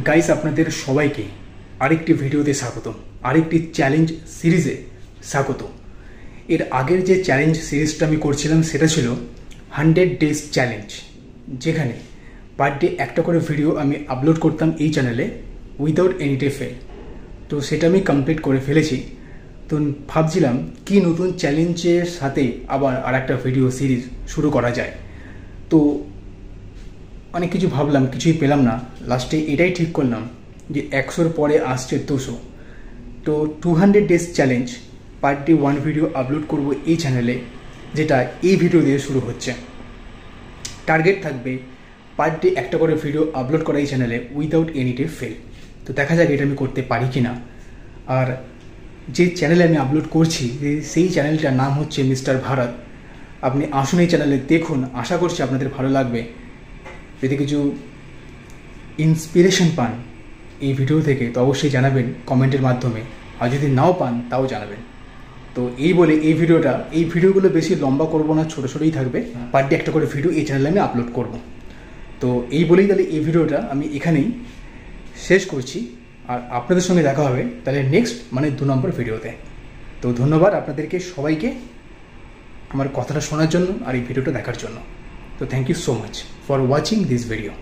Guys আপনাদের সবাইকে আরেকটি ভিডিওতে স্বাগতম, আরেকটি চ্যালেঞ্জ সিরিজে স্বাগত। এর আগের যে চ্যালেঞ্জ সিরিজটা আমি করছিলাম সেটা ছিল 100 ডেজ চ্যালেঞ্জ, যেখানে পার ডে একটা করে ভিডিও আমি আপলোড করতাম এই চ্যানেলে উইদাউট এনি ডে ফেল। তো সেটা আমি কমপ্লিট করে ফেলেছি। তো ভাবছিলাম কি নতুন চ্যালেঞ্জের সাথে আবার আর একটা ভিডিও সিরিজ শুরু করা যায়। তো অনেক কিছু ভাবলাম, কিছুই পেলাম না। লাস্টে এটাই ঠিক করলাম যে 100-র পরে আসছে 200। তো 200 days challenge, per day 1 video upload করব এই চ্যানেলে, যেটা এই ভিডিও দিয়ে শুরু হচ্ছে। টার্গেট থাকবে পার ডে একটা করে ভিডিও আপলোড করা এই চ্যানেলে উইদাউট এনি ডে ফেল। তো দেখা যাক এটা আমি করতে পারি কি না। আর যে চ্যানেলে আমি আপলোড করছি সেই চ্যানেলটার নাম হচ্ছে মিস্টার ভারত। আপনি আসুন এই চ্যানেলে দেখুন, আশা করছি আপনাদের ভালো লাগবে। যদি কিছু ইন্সপিরেশন পান এই ভিডিও থেকে তো অবশ্যই জানাবেন কমেন্টের মাধ্যমে, আর যদি নাও পান তাও জানাবেন। তো এই বলে এই ভিডিওগুলো বেশি লম্বা করব না, ছোটো ছোটোই থাকবে। পার ডে একটা করে ভিডিও এই চ্যানেলে আমি আপলোড করব। তো এই বলেই তাহলে এই ভিডিওটা আমি এখানেই শেষ করছি, আর আপনাদের সঙ্গে দেখা হবে তাহলে নেক্সট 2 নম্বর ভিডিওতে। তো ধন্যবাদ আপনাদেরকে সবাইকে আমার কথাটা শোনার জন্য আর এই ভিডিওটা দেখার জন্য। তো thank you so much for watching this video.